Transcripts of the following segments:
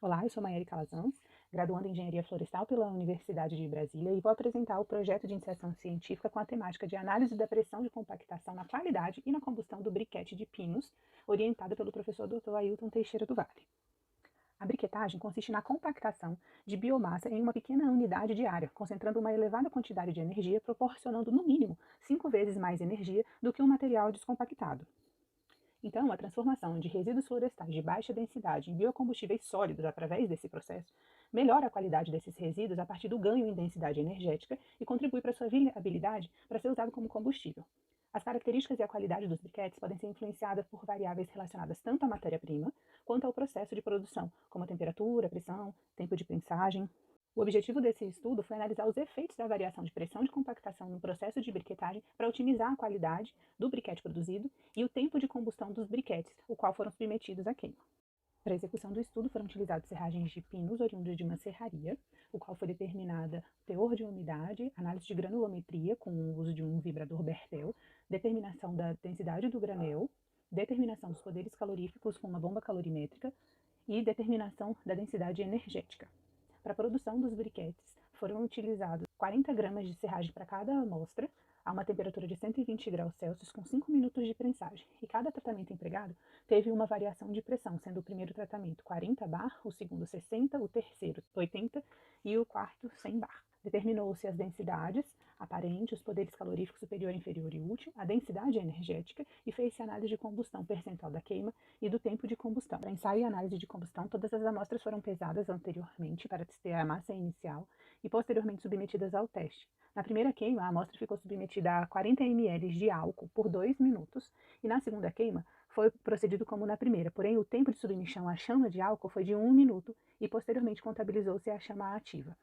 Olá, eu sou Maiele Calazans, graduanda em Engenharia Florestal pela Universidade de Brasília e vou apresentar o projeto de iniciação científica com a temática de análise da pressão de compactação na qualidade e na combustão do briquete de pinos, orientada pelo professor Dr. Ailton Teixeira do Vale. A briquetagem consiste na compactação de biomassa em uma pequena unidade de área, concentrando uma elevada quantidade de energia, proporcionando, no mínimo, 5 vezes mais energia do que um material descompactado. Então, a transformação de resíduos florestais de baixa densidade em biocombustíveis sólidos através desse processo melhora a qualidade desses resíduos a partir do ganho em densidade energética e contribui para sua viabilidade para ser usado como combustível. As características e a qualidade dos briquetes podem ser influenciadas por variáveis relacionadas tanto à matéria-prima quanto ao processo de produção, como a temperatura, a pressão, tempo de prensagem. O objetivo desse estudo foi analisar os efeitos da variação de pressão de compactação no processo de briquetagem para otimizar a qualidade do briquete produzido e o tempo de combustão dos briquetes, o qual foram submetidos à queima. Para a execução do estudo foram utilizadas serragens de pinos oriundos de uma serraria, o qual foi determinada teor de umidade, análise de granulometria com o uso de um vibrador Bertel, determinação da densidade do granel, determinação dos poderes caloríficos com uma bomba calorimétrica e determinação da densidade energética. Para a produção dos briquetes, foram utilizados 40 gramas de serragem para cada amostra, a uma temperatura de 120 graus Celsius, com 5 minutos de prensagem. E cada tratamento empregado teve uma variação de pressão, sendo o primeiro tratamento 40 bar, o segundo 60, o terceiro 80 e o quarto 100 bar. Determinou-se as densidades aparente, os poderes caloríficos superior, inferior e útil, a densidade energética e fez-se análise de combustão percentual da queima e do tempo de combustão. Para ensaio e análise de combustão, todas as amostras foram pesadas anteriormente para testar a massa inicial e posteriormente submetidas ao teste. Na primeira queima, a amostra ficou submetida a 40 ml de álcool por 2 minutos e na segunda queima foi procedido como na primeira, porém o tempo de submissão à chama de álcool foi de 1 minuto e posteriormente contabilizou-se a chama ativa.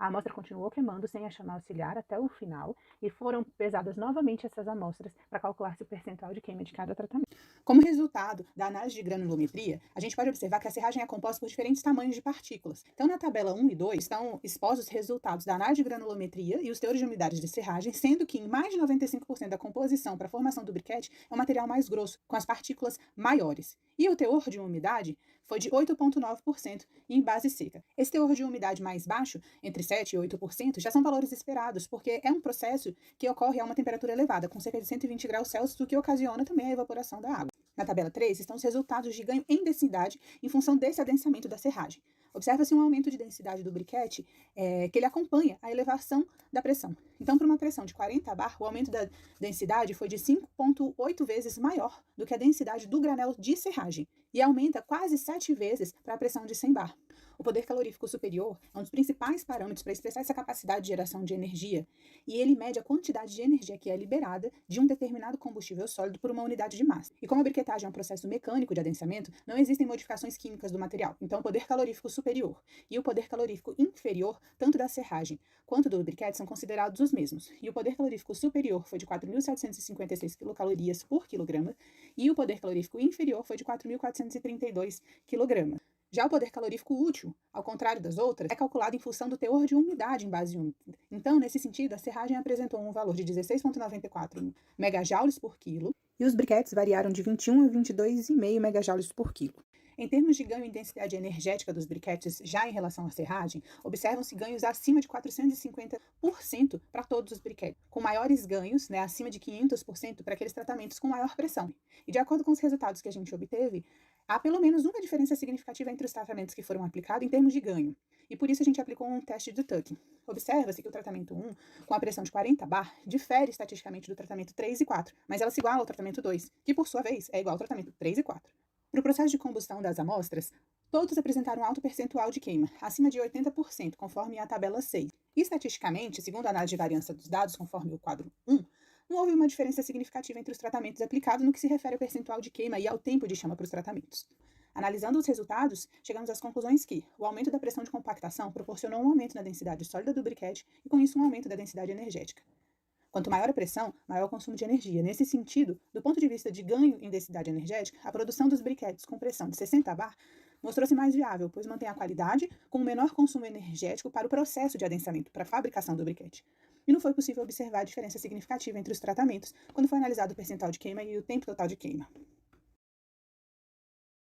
A amostra continuou queimando sem a chama auxiliar até o final e foram pesadas novamente essas amostras para calcular-se o percentual de queima de cada tratamento. Como resultado da análise de granulometria, a gente pode observar que a serragem é composta por diferentes tamanhos de partículas. Então, na tabela 1 e 2 estão expostos os resultados da análise de granulometria e os teores de umidade de serragem, sendo que em mais de 95% da composição para a formação do briquete é um material mais grosso, com as partículas maiores. E o teor de umidade foi de 8,9% em base seca. Esse teor de umidade mais baixo, entre 7% e 8%, já são valores esperados, porque é um processo que ocorre a uma temperatura elevada, com cerca de 120 graus Celsius, o que ocasiona também a evaporação da água. Na tabela 3 estão os resultados de ganho em densidade em função desse adensamento da serragem. Observa-se um aumento de densidade do briquete que ele acompanha a elevação da pressão. Então, para uma pressão de 40 bar, o aumento da densidade foi de 5,8 vezes maior do que a densidade do granel de serragem e aumenta quase 7 vezes para a pressão de 100 bar. O poder calorífico superior é um dos principais parâmetros para expressar essa capacidade de geração de energia, e ele mede a quantidade de energia que é liberada de um determinado combustível sólido por uma unidade de massa. E como a briquetagem é um processo mecânico de adensamento, não existem modificações químicas do material. Então, o poder calorífico superior e o poder calorífico inferior, tanto da serragem quanto do briquete, são considerados os mesmos. E o poder calorífico superior foi de 4.756 quilocalorias por quilograma, e o poder calorífico inferior foi de 4.432 quilogramas. Já o poder calorífico útil, ao contrário das outras, é calculado em função do teor de umidade em base úmida. Então, nesse sentido, a serragem apresentou um valor de 16,94 megajoules por quilo e os briquetes variaram de 21 a 22,5 megajoules por quilo. Em termos de ganho em densidade energética dos briquetes, já em relação à serragem, observam-se ganhos acima de 450% para todos os briquetes, com maiores ganhos, acima de 500% para aqueles tratamentos com maior pressão. E de acordo com os resultados que a gente obteve, há pelo menos uma diferença significativa entre os tratamentos que foram aplicados em termos de ganho. E por isso a gente aplicou um teste de Tucking. Observa-se que o tratamento 1, com a pressão de 40 bar, difere estatisticamente do tratamento 3 e 4, mas ela se iguala ao tratamento 2, que por sua vez é igual ao tratamento 3 e 4. Para o processo de combustão das amostras, todos apresentaram alto percentual de queima, acima de 80%, conforme a tabela 6. E, estatisticamente, segundo a análise de variância dos dados, conforme o quadro 1, não houve uma diferença significativa entre os tratamentos aplicados no que se refere ao percentual de queima e ao tempo de chama para os tratamentos. Analisando os resultados, chegamos às conclusões que o aumento da pressão de compactação proporcionou um aumento na densidade sólida do briquete e, com isso, um aumento da densidade energética. Quanto maior a pressão, maior o consumo de energia. Nesse sentido, do ponto de vista de ganho em densidade energética, a produção dos briquetes com pressão de 60 bar mostrou-se mais viável, pois mantém a qualidade com o menor consumo energético para o processo de adensamento, para a fabricação do briquete. E não foi possível observar diferença significativa entre os tratamentos quando foi analisado o percentual de queima e o tempo total de queima.